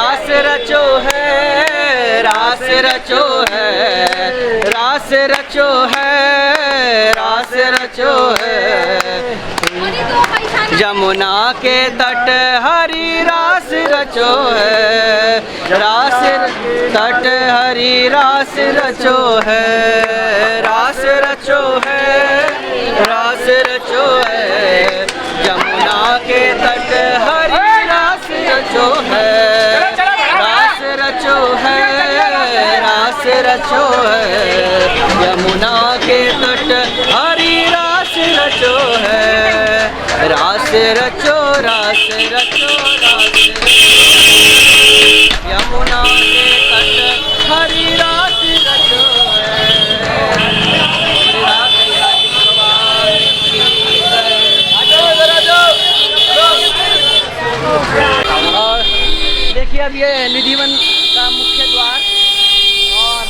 रास रचो है, रास रचो है, रास रचो है, रास रचो है। यमुना के तट हरी रास रचो है, रास तट हरी रास रचो है, रास रचो है, रास रचो है। यमुना के तट हरी रास रचो है, रास रचो है, रास रचो है। यमुना के तट हरी रास रचो है, रास रचो, रास रचो, रास यमुना के तट हरी रास रचो है। और देखिए अब ये निधिवन का मुख्य द्वार और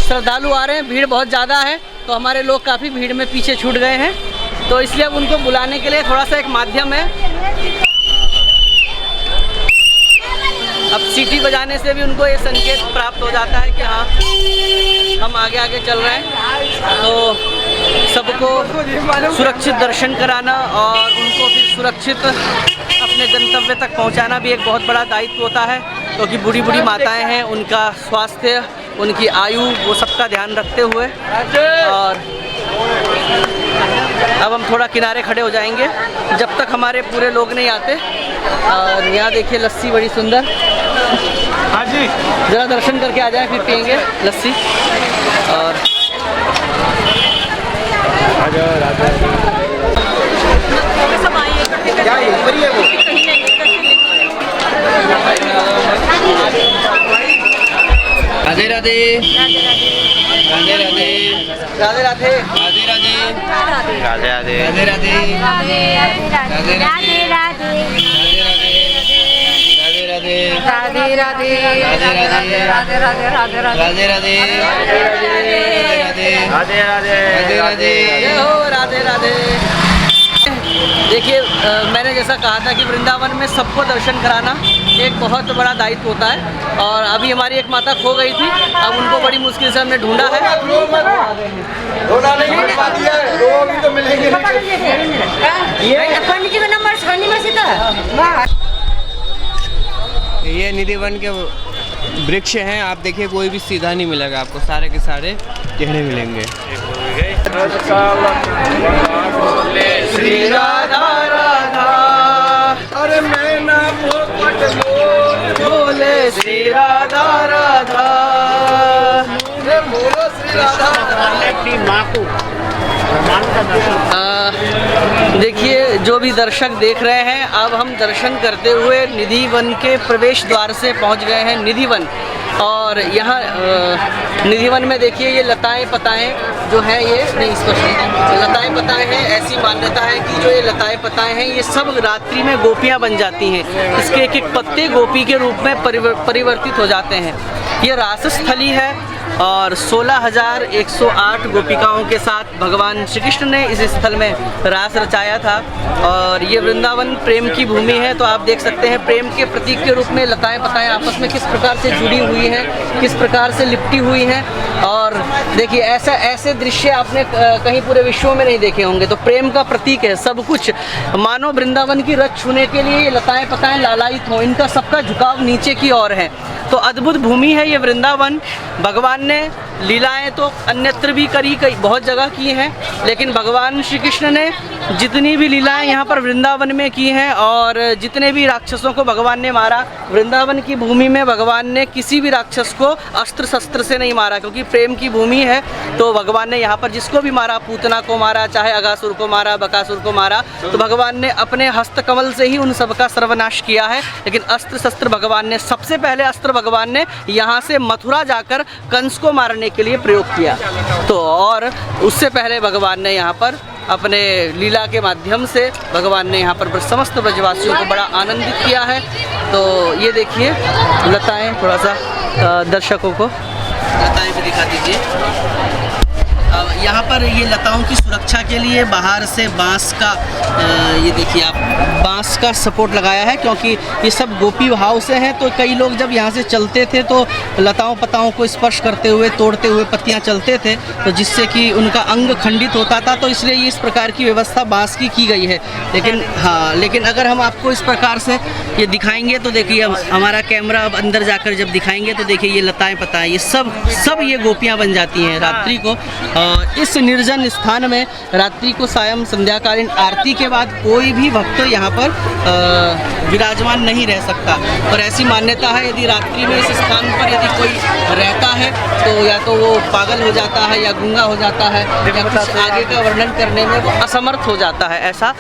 श्रद्धालु आ रहे हैं, भीड़ बहुत ज़्यादा है तो हमारे लोग काफ़ी भीड़ में पीछे छूट गए हैं, तो इसलिए अब उनको बुलाने के लिए थोड़ा सा एक माध्यम है। अब सीटी बजाने से भी उनको ये संकेत प्राप्त हो जाता है कि हाँ हम आगे आगे चल रहे हैं। तो सबको सुरक्षित दर्शन कराना और उनको फिर सुरक्षित अपने गंतव्य तक पहुंचाना भी एक बहुत बड़ा दायित्व होता है, क्योंकि बूढ़ी बूढ़ी माताएं हैं, उनका स्वास्थ्य, उनकी आयु, वो सबका ध्यान रखते हुए। और अब हम थोड़ा किनारे खड़े हो जाएंगे जब तक हमारे पूरे लोग नहीं आते। और यहाँ देखिए लस्सी बड़ी सुंदर, हाँ जी, ज़रा दर्शन करके आ जाए फिर पियेंगे लस्सी। और क्या ये ऊपर ही है वो? राधे राधे, राधे राधे, राधे राधे, राधे राधे, राधे राधे, राधे राधे, राधे राधे, राधे राधे, राधे राधे, राधे राधे, राधे राधे, राधे राधे, जय हो राधे राधे। देखिए मैंने जैसा कहा था कि वृंदावन में सबको दर्शन कराना एक बहुत बड़ा दायित्व होता है। और अभी हमारी एक माता खो गई थी, अब उनको बड़ी मुश्किल से हमने ढूंढा है। तो मिलेंगे। ये निधिवन के वृक्ष हैं, आप देखिए कोई भी सीधा नहीं मिलेगा आपको, सारे के सारे टेढ़े मिलेंगे। श्री राधा राधा, अरे मैं ना पोपट बोले श्री राधा राधा, बोलो श्री राधा। देखिए जो भी दर्शक देख रहे हैं, अब हम दर्शन करते हुए निधिवन के प्रवेश द्वार से पहुंच गए हैं निधिवन। और यहाँ निधिवन में देखिए ये लताएं पताएं जो हैं, ये नहीं स्पष्ट लताएं पताएं हैं। ऐसी मान्यता है कि जो ये लताएं पताएं हैं ये सब रात्रि में गोपियाँ बन जाती हैं, इसके एक एक पत्ते गोपी के रूप में परिवर्तित हो जाते हैं। ये रास स्थली है और 16,108 गोपिकाओं के साथ भगवान श्री कृष्ण ने इस स्थल में रास रचाया था। और ये वृंदावन प्रेम की भूमि है, तो आप देख सकते हैं प्रेम के प्रतीक के रूप में लताएं पताएं आपस में किस प्रकार से जुड़ी हुई हैं, किस प्रकार से लिपटी हुई हैं। और देखिए ऐसे दृश्य आपने कहीं पूरे विश्व में नहीं देखे होंगे। तो प्रेम का प्रतीक है सब कुछ, मानो वृंदावन की रच छूने के लिए ये लताएं पताएं लालायित हों, इनका सबका झुकाव नीचे की ओर है। तो अद्भुत भूमि है ये वृंदावन। भगवान ने लीलाएं तो अन्यत्र भी कई बहुत जगह की हैं, लेकिन भगवान श्री कृष्ण ने जितनी भी लीलाएं यहाँ पर वृंदावन में की हैं और जितने भी राक्षसों को भगवान ने मारा, वृंदावन की भूमि में भगवान ने किसी भी राक्षस को अस्त्र शस्त्र से नहीं मारा, क्योंकि प्रेम की भूमि है। तो भगवान ने यहाँ पर जिसको भी मारा, पूतना को मारा, चाहे अगासुर को मारा, बकासुर को मारा, तो भगवान ने अपने हस्तकमल से ही उन सबका सर्वनाश किया है। लेकिन अस्त्र शस्त्र भगवान ने सबसे पहले अस्त्र भगवान ने यहाँ से मथुरा जाकर कंस को मारने के लिए प्रयोग किया। तो और उससे पहले भगवान ने यहाँ पर अपने लीला के माध्यम से भगवान ने यहाँ पर समस्त ब्रजवासियों को बड़ा आनंदित किया है। तो ये देखिए लताएं, थोड़ा सा दर्शकों को लताएं भी दिखा दीजिए। यहाँ पर ये लताओं की सुरक्षा के लिए बाहर से बांस का ये देखिए आप बांस का सपोर्ट लगाया है, क्योंकि ये सब गोपी भाव से हैं। तो कई लोग जब यहाँ से चलते थे तो लताओं पताओं को स्पर्श करते हुए तोड़ते हुए पत्तियाँ चलते थे, तो जिससे कि उनका अंग खंडित होता था। तो इसलिए ये इस प्रकार की व्यवस्था बांस की गई है। लेकिन हाँ, लेकिन अगर हम आपको इस प्रकार से ये दिखाएंगे तो देखिए, अब हमारा कैमरा अब अंदर जाकर जब दिखाएंगे तो देखिए ये लताएं पताएं ये सब ये गोपियाँ बन जाती हैं रात्रि को। इस निर्जन स्थान में रात्रि को सायं संध्याकालीन आरती के बाद कोई भी भक्त यहाँ पर विराजमान नहीं रह सकता। और ऐसी मान्यता है, यदि रात्रि में इस स्थान पर यदि कोई रहता है तो या तो वो पागल हो जाता है या गूंगा हो जाता है या कुछ आगे का वर्णन करने में वो असमर्थ हो जाता है, ऐसा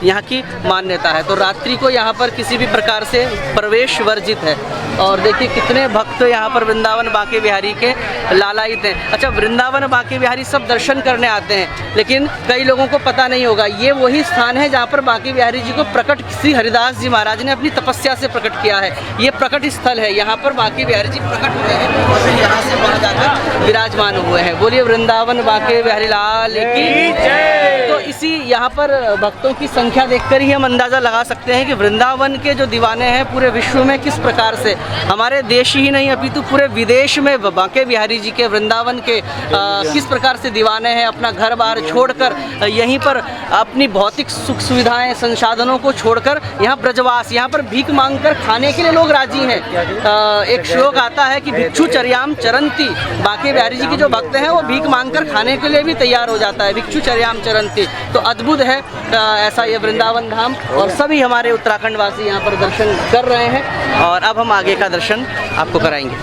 यहाँ की मान्यता है। तो रात्रि को यहाँ पर किसी भी प्रकार से प्रवेश वर्जित है। और देखिए कितने भक्त यहाँ पर वृंदावन बांके बिहारी के लालायित हैं। अच्छा, वृंदावन बांके बिहारी सब दर्शन करने आते हैं, लेकिन कई लोगों को पता नहीं होगा ये वही स्थान है जहाँ पर बांके बिहारी जी को प्रकट श्री हरिदास जी महाराज ने अपनी तपस्या से प्रकट किया है। ये प्रकट स्थल है, यहाँ पर बांके बिहारी जी प्रकट हुए हैं और फिर यहाँ से वहाँ जाकर विराजमान हुए हैं। बोलिए वृंदावन बांके बिहारी लाल की जय। तो इसी यहाँ पर भक्तों की संख्या देखकर ही हम अंदाज़ा लगा सकते हैं कि वृंदावन के जो दीवाने हैं पूरे विश्व में किस प्रकार से, हमारे देश ही नहीं अपितु पूरे विदेश में बांके बिहारी जी के वृंदावन के किस प्रकार से दीवाने हैं। अपना घर बार छोड़कर यहीं पर अपनी भौतिक सुख सुविधाएं संसाधनों को छोड़कर यहाँ ब्रजवास, यहाँ पर भीख मांगकर खाने के लिए लोग राजी हैं। एक श्लोक आता है कि भिक्षु चर्याम चरंती, बांके बिहारी जी के जो भक्त हैं वो भीख मांगकर खाने के लिए भी तैयार हो जाता है, भिक्षु चर्याम चरंती। तो अद्भुत है ऐसा ये वृंदावन धाम, और सभी हमारे उत्तराखंड वासी यहाँ पर दर्शन कर रहे हैं। और अब हम आगे का दर्शन आपको कराएंगे।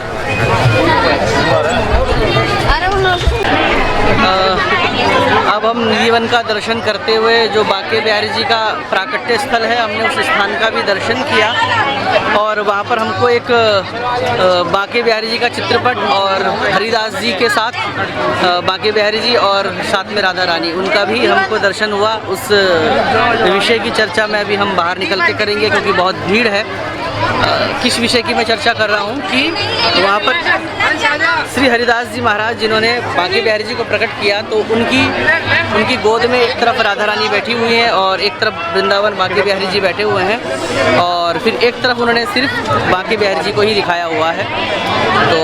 अब हम निधिवन का दर्शन करते हुए जो बांके बिहारी जी का प्राकट्य स्थल है, हमने उस स्थान का भी दर्शन किया। और वहाँ पर हमको एक बांके बिहारी जी का चित्रपट और हरिदास जी के साथ बांके बिहारी जी और साथ में राधा रानी, उनका भी हमको दर्शन हुआ। उस विषय की चर्चा में अभी हम बाहर निकल के करेंगे क्योंकि बहुत भीड़ है। किस विषय की मैं चर्चा कर रहा हूँ कि वहाँ पर श्री हरिदास जी महाराज जिन्होंने बांके बिहारी जी को प्रकट किया, तो उनकी गोद में एक तरफ राधा रानी बैठी हुई हैं और एक तरफ वृंदावन बांके बिहारी जी बैठे हुए हैं, और फिर एक तरफ उन्होंने सिर्फ बांके बिहारी जी को ही दिखाया हुआ है। तो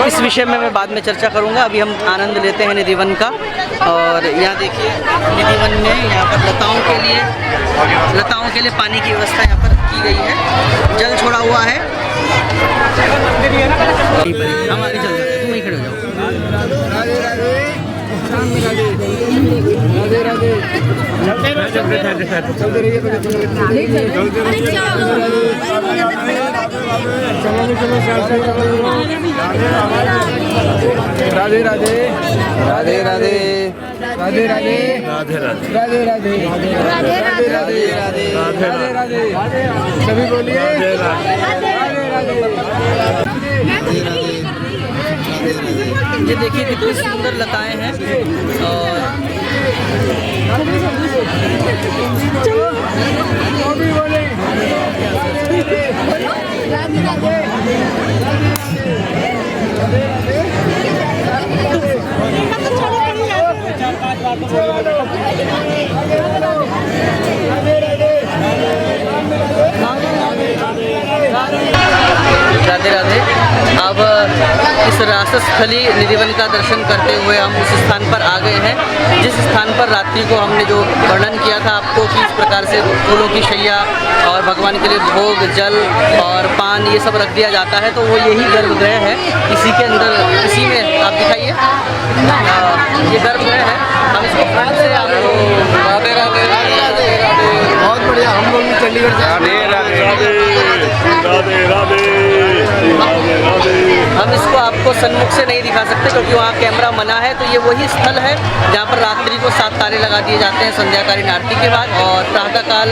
इस विषय में मैं बाद में चर्चा करूँगा। अभी हम आनंद लेते हैं निधिवन का। और यहाँ देखिए निधिवन में यहाँ पर लताओं के लिए पानी की व्यवस्था यहाँ पर की गई है, जल छोड़ा हुआ है। हम आगे चल जाते हैं, तुम वहीं खड़े हो जाओ। राधे राधे राधे राधे राधे राधे राधे राधे राधे राधे राधे राधे राधे राधे सभी बोलिए राधे राधे। ये देखिए कितनी सुंदर लताएं हैं। और राधे राधे। अब इस रासस्थली निधिवन का दर्शन करते हुए हम उस स्थान पर आ गए हैं जिस स्थान पर रात्रि को हमने जो वर्णन किया था आपको कि इस प्रकार से फूलों की शैया और भगवान के लिए भोग, जल और पान ये सब रख दिया जाता है। तो वो यही गर्भगृह है, इसी के अंदर, इसी में आप दिखाइए, ये गर्भगृह है। हम इसको फ्रंट से आपको राधे राधे राधे राधे, बहुत बढ़िया। हम लोग भी चंडीगढ़ से राधे राधे राधे राधे राधे। हम इसको आपको सन्मुख से नहीं दिखा सकते क्योंकि वहाँ कैमरा मना है। तो ये वही स्थल है जहाँ पर रात्रि को 7 ताले लगा दिए जाते हैं संध्याकालीन आरती के बाद, और प्रातःकाल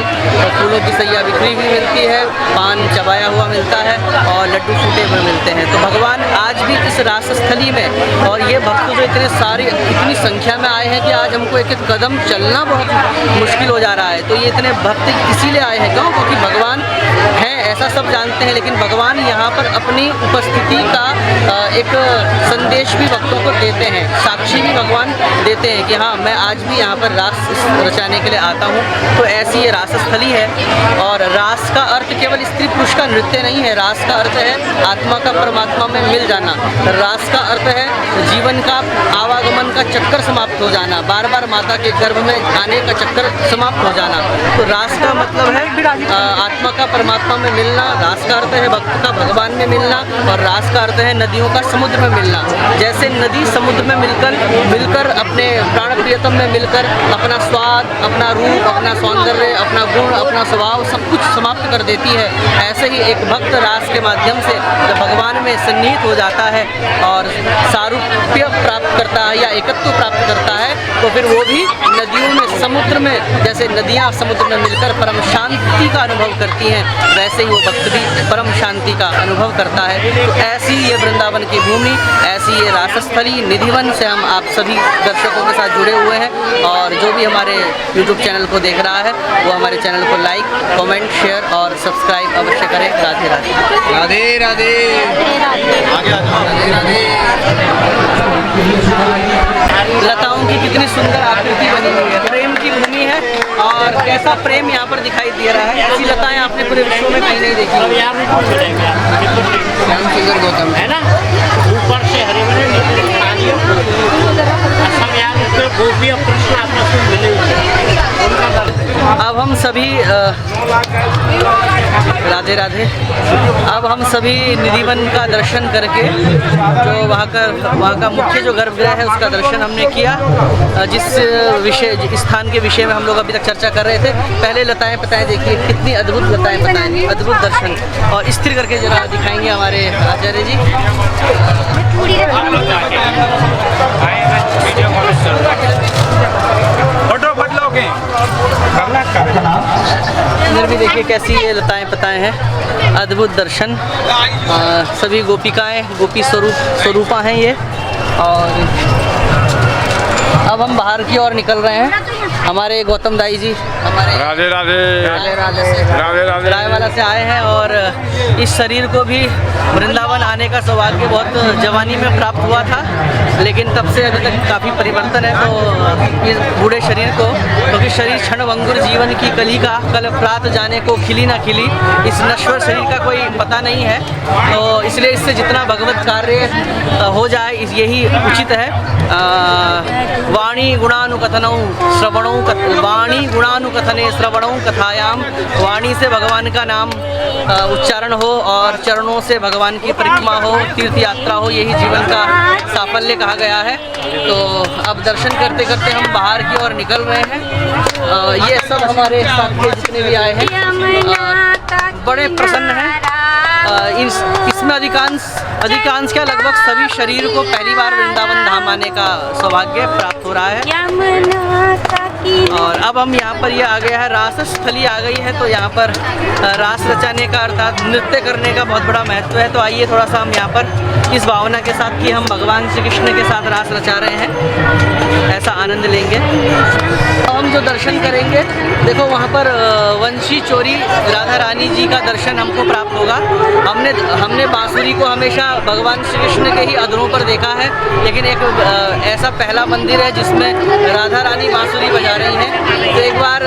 फूलों की सैया बिखरी हुई मिलती है, पान चबाया हुआ मिलता है और लड्डू फूटे हुए मिलते हैं। तो भगवान आज भी इस रासस्थली में, और ये भक्त जो इतनी संख्या में आए हैं कि आज हमको एक एक कदम चलना बहुत मुश्किल हो जा रहा है। तो ये इतने भक्त इसीलिए आए हैं, क्यों? क्योंकि भगवान है ऐसा सब जानते हैं, लेकिन भगवान यहाँ पर अपनी उपस्थिति का एक संदेश भी भक्तों को देते हैं, साक्षी भी भगवान देते हैं कि हाँ मैं आज भी यहाँ पर रास रचाने के लिए आता हूँ। तो ऐसी ये रास स्थली है। और रास का अर्थ केवल स्त्री पुरुष का नृत्य नहीं है, रास का अर्थ है आत्मा का परमात्मा में मिल जाना। रास का अर्थ है जीवन का आवागमन का चक्कर समाप्त हो जाना, बार बार माता के गर्भ में आने का चक्कर समाप्त हो जाना। तो रास का मतलब है आत्मा का परमात्मा में मिलना, रास का अर्थ है भक्त का भगवान में मिलना, और रास का अर्थ है नदियों का समुद्र में मिलना। जैसे नदी समुद्र में मिलकर अपने प्राण प्रियतम में मिलकर अपना स्वाद, अपना रूप, अपना सौंदर्य, अपना गुण, अपना स्वभाव सब कुछ समाप्त कर देती है, ऐसे ही एक भक्त रास के माध्यम से जब भगवान में सन्निहित हो जाता है और सारूप्य प्राप्त करता है या एकत्व प्राप्त करता है, तो फिर वो भी नदियों में, समुद्र में, जैसे नदियाँ समुद्र में मिलकर परम शांति का अनुभव करती हैं, वैसे ही वो भक्त भी परम शांति का अनुभव करता है। तो ऐसी ये वृंदावन की भूमि, ऐसी ये रासस्थली निधिवन से हम आप सभी दर्शकों के साथ जुड़े हुए हैं। और जो भी हमारे YouTube चैनल को देख रहा है वो हमारे चैनल को लाइक, कमेंट, शेयर और सब्सक्राइब अवश्य करें। राधे राधे। राधे राधे। लताओं की कितनी सुंदर आकृति बनी हुई है, प्रेम की भूमि है। और कैसा प्रेम यहाँ पर दिखाई दे रहा है, ऐसी लताएं आपने पूरे विश्व में कहीं नहीं देखी। सुंदर गौतम है ना, ऊपर से हरे भरे गोपी और कृष्ण आपस में मिले हुए। अब हम सभी राधे राधे। अब हम सभी निधिवन का दर्शन करके जो वहाँ का मुख्य जो गर्भगृह है उसका दर्शन हमने किया। जिस स्थान के विषय में हम लोग अभी तक चर्चा कर रहे थे, पहले लताएं पताएं देखिए, कितनी अद्भुत लताएं पताएं, अद्भुत दर्शन। और स्थिर करके जरा दिखाएंगे हमारे आचार्य जी। इधर भी देखिए कैसी ये लताएं पताएं हैं, अद्भुत दर्शन। सभी गोपिकाएं, गोपी स्वरूपा हैं ये। और अब हम बाहर की ओर निकल रहे हैं। हमारे गौतम दाई जी हमारे राधे राधे राधे राधे राधे राधे रायवाला से आए हैं। और इस शरीर को भी वृंदावन आने का सौभाग्य बहुत जवानी में प्राप्त हुआ था, लेकिन तब से अभी तक काफ़ी परिवर्तन है। तो इस बूढ़े शरीर को, क्योंकि शरीर क्षणभंगुर जीवन की कली का, कल प्रात जाने को खिली ना खिली, इस नश्वर शरीर का कोई पता नहीं है। तो इसलिए इससे जितना भगवत कार्य हो जाए यही उचित है। वाणी गुणानुकथनौ श्रवणौ, वाणी गुणानुकथने श्रवणौ कथायाम। वाणी से भगवान का नाम उच्चारण हो और चरणों से भगवान की परिक्रमा हो, तीर्थ यात्रा हो, यही जीवन का साफल्य कहा गया है। तो अब दर्शन करते करते हम बाहर की ओर निकल रहे हैं। ये सब हमारे साथ के जितने भी आए हैं बड़े प्रसन्न हैं। इसमें अधिकांश क्या लगभग सभी शरीर को पहली बार वृंदावन धाम आने का सौभाग्य प्राप्त हो रहा है। और अब हम यहाँ पर ये आ गया है, रास स्थली आ गई है। तो यहाँ पर रास रचाने का अर्थात नृत्य करने का बहुत बड़ा महत्व है। तो आइए थोड़ा सा हम यहाँ पर इस भावना के साथ कि हम भगवान श्री कृष्ण के साथ रास रचा रहे हैं, ऐसा आनंद लेंगे। अब हम जो दर्शन करेंगे, देखो वहाँ पर वंशी चोरी राधा रानी जी का दर्शन हमको प्राप्त होगा। हमने बांसुरी को हमेशा भगवान श्री कृष्ण के ही अधरों पर देखा है, लेकिन एक ऐसा पहला मंदिर है जिसमें राधा रानी बांसुरी बजा रही हैं। तो एक बार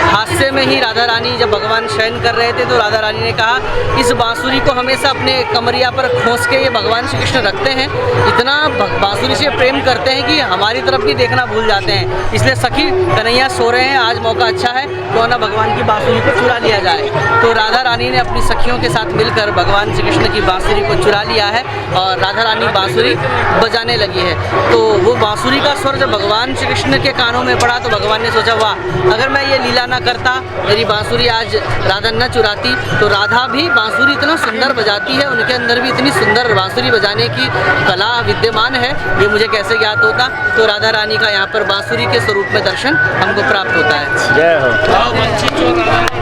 हादसे में ही राधा रानी जब भगवान शयन कर रहे थे तो राधा रानी ने कहा, इस बांसुरी को हमेशा अपने कमरिया पर खोस के ये भगवान श्री कृष्ण रखते हैं, इतना बांसुरी से प्रेम करते हैं कि हमारी तरफ भी देखना भूल जाते हैं। इसलिए सखी कन्हैया सो रहे हैं, आज मौका अच्छा है, तो ना भगवान की बांसुरी को चुरा लिया जाए। तो राधा रानी ने अपनी सखियों के साथ मिलकर भगवान श्री कृष्ण की बांसुरी को चुरा लिया है और राधा रानी बांसुरी बजाने लगी है। तो वो बांसुरी का स्वर जब भगवान श्री कृष्ण के कानों में पड़ा तो भगवान ने सोचा, वाह, अगर मैं ये लीला ना करता, मेरी बांसुरी आज राधा न चुराती, तो राधा भी बांसुरी इतना सुंदर बजाती है, उनके अंदर भी इतनी सुंदर बांसुरी बजाने की कला विद्यमान है, ये मुझे कैसे ज्ञात होता। तो राधा रानी का यहाँ पर बांसुरी के स्वरूप में दर्शन हमको प्राप्त होता है। जय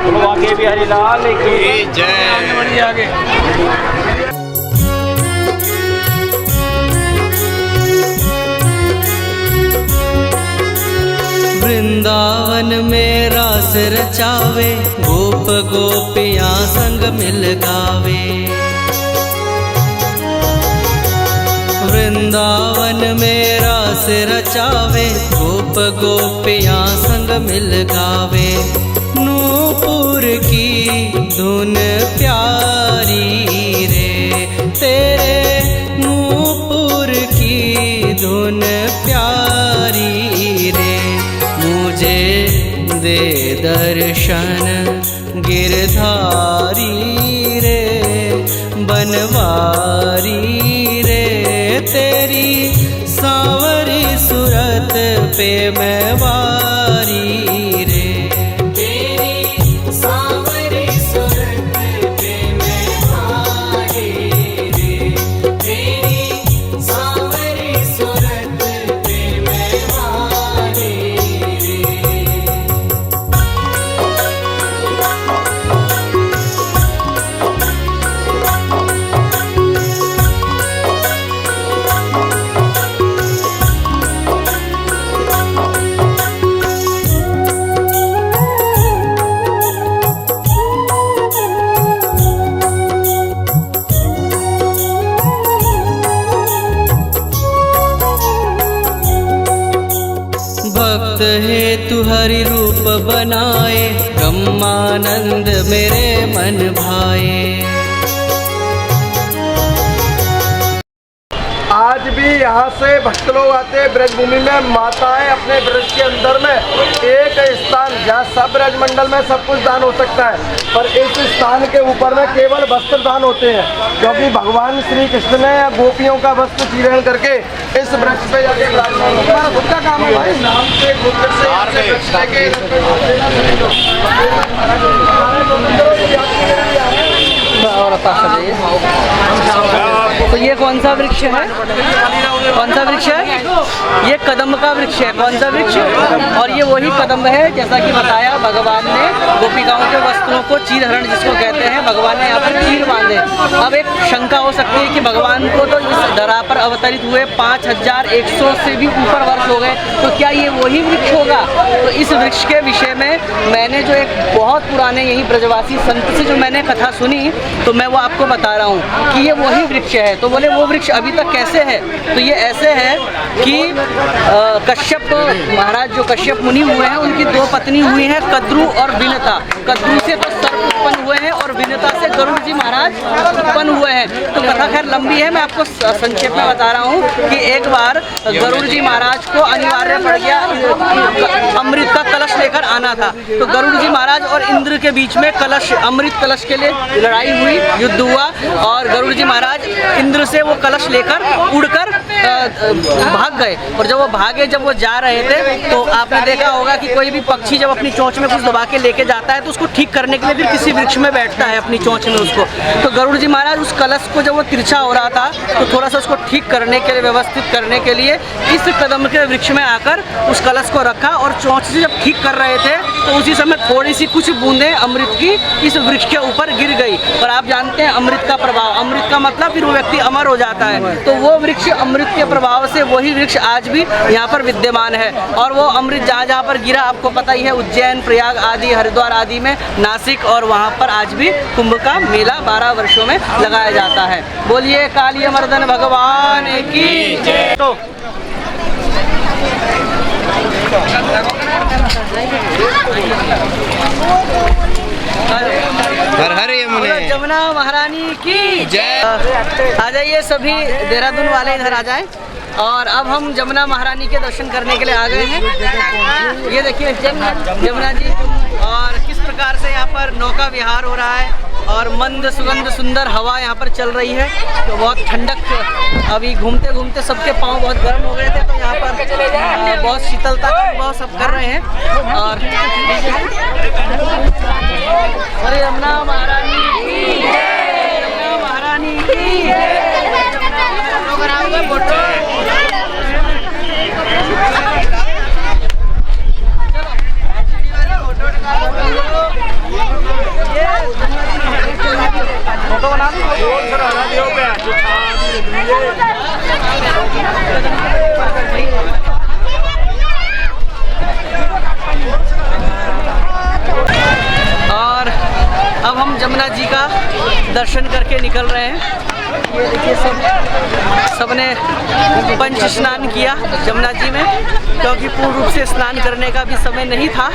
हो बिहारी लाल की जय। आगे वृंदावन में रास रचावे, गोप गोपियाँ संग मिल गावे। वृंदावन में रास रचावे, गोप गोपियाँ संग मिल गावे। नूपुर की धुन प्यारी रे, तेरे नूपुर की धुन प्यारी रे। मुझे दे दर्शन गिरधारी रे, बनवारी रे। तेरी सांवरी सूरत पे मैं वारी रे, तेरी सांवरी सूरत पे मैं वारी रे, तेरी सांवरी सूरत पे मैं वारी रे। भक्त हेतु हरि रूप बनाए, ब्रह्मानंद मेरे मन भाए। आज भी यहाँ से भक्त लोग आते हैं ब्रजभूमि में। माताएं अपने ब्रज के अंदर में एक स्थान, जहाँ सब ब्रज मंडल में सब कुछ दान हो सकता है, पर इस स्थान के ऊपर में केवल वस्त्र दान होते हैं, क्योंकि भगवान श्री कृष्ण ने गोपियों का वस्त्र चीरण करके इस ब्रज पे जाके तुम्हारा खुद का काम है भाई, नाम से गोत्र से तो ये कौन सा वृक्ष है? कौन सा वृक्ष है? ये कदम्ब का वृक्ष है। कौन सा वृक्ष? और ये वही कदम्ब है जैसा कि बताया भगवान ने गोपिकाओं के वस्त्रों को चीरहरण जिसको कहते हैं, भगवान ने यहाँ पर चीर बांधे। अब एक शंका हो सकती है कि भगवान को तो इस धरा पर अवतरित हुए 5100 से भी ऊपर वर्ष हो गए, तो क्या ये वही वृक्ष होगा? तो इस वृक्ष के विषय में मैंने जो एक बहुत पुराने यही ब्रजवासी संत से जो मैंने कथा सुनी, तो मैं वो आपको बता रहा हूँ कि ये वही वृक्ष है। तो बोले वो वृक्ष अभी तक कैसे है? तो ये ऐसे है कि कश्यप महाराज जो कश्यप मुनि हुए हैं, उनकी 2 पत्नी हुई हैं, कद्रु और विनता। कद्रु से तो सर्प उत्पन्न हुए हैं और विनता से गरुड़ जी महाराज उत्पन्न हुए हैं। तो कथा खैर लंबी है, मैं आपको संक्षेप में बता रहा हूँ कि एक बार गरुड़ जी महाराज को अनिवार्य पड़ गया अमृत का कलश लेकर आना था। तो गरुड़ जी महाराज और इंद्र के बीच में कलश, अमृत कलश के लिए लड़ाई हुई, युद्ध हुआ, और गरुड़ जी महाराज इंद्र से वो कलश लेकर उड़कर भाग गए। और जब वो भागे, जब वो जा रहे थे, तो आपने देखा होगा कि कोई भी पक्षी जब अपनी चोंच में कुछ दबा के लेके जाता है तो उसको ठीक करने के लिए फिर किसी वृक्ष में बैठता है अपनी चोंच में उसको। तो गरुड़ जी महाराज उस कलश को जब वो तिरछा हो रहा था, तो थोड़ा सा उसको ठीक करने के लिए, व्यवस्थित करने के लिए इस कदम के वृक्ष में आकर उस कलश को रखा, और चोंच से जब ठीक कर रहे थे तो उसी समय थोड़ी सी कुछ बूंदें अमृत की इस वृक्ष के ऊपर गिर गई। और आप जानते हैं अमृत का प्रभाव, अमृत का मतलब फिर वो व्यक्ति अमर हो जाता है। तो वो वृक्ष अमृत के प्रभाव से वही वृक्ष आज भी यहाँ पर विद्यमान है। और वो अमृत जहाँ जहाँ पर गिरा आपको पता ही है, उज्जैन, प्रयाग आदि, हरिद्वार आदि में, नासिक, और वहाँ पर आज भी कुंभ का मेला 12 वर्षों में लगाया जाता है। बोलिए काली मर्दन भगवान की जय। तो हर हर जमुना महारानी की जय। आ जाइए सभी देहरादून वाले इधर आ जाएं। और अब हम जमुना महारानी के दर्शन करने के लिए आ गए हैं। ये देखिए जमुना जी, और किस प्रकार से यहाँ पर नौका विहार हो रहा है, और मंद सुगंध सुंदर हवा यहाँ पर चल रही है। तो बहुत ठंडक, अभी घूमते घूमते सबके पाँव बहुत गर्म हो गए थे, तो यहाँ पर बहुत शीतलता का अनुभव सब कर रहे हैं। और अरे यमुना महारानी की जय, यमुना महारानी की जय। फोटो बना और अब हम जमुना जी का दर्शन करके निकल रहे हैं। ये देखिए सबने पंच स्नान किया जमुना जी में, क्योंकि पूर्ण रूप से स्नान करने का भी समय नहीं था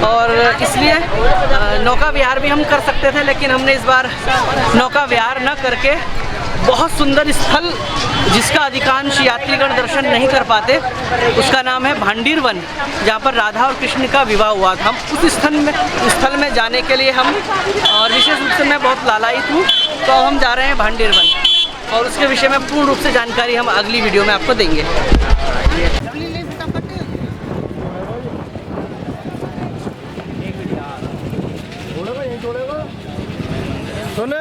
और इसलिए नौका विहार भी हम कर सकते थे, लेकिन हमने इस बार नौका विहार न करके बहुत सुंदर स्थल जिसका अधिकांश यात्रीगण दर्शन नहीं कर पाते, उसका नाम है भांडीर वन, जहाँ पर राधा और कृष्ण का विवाह हुआ था। हम उस स्थल में जाने के लिए हम, और विशेष रूप से मैं बहुत लालायित हूँ, तो अब हम जा रहे हैं भांडीर वन और उसके विषय में पूर्ण रूप से जानकारी हम अगली वीडियो में आपको देंगे। सुने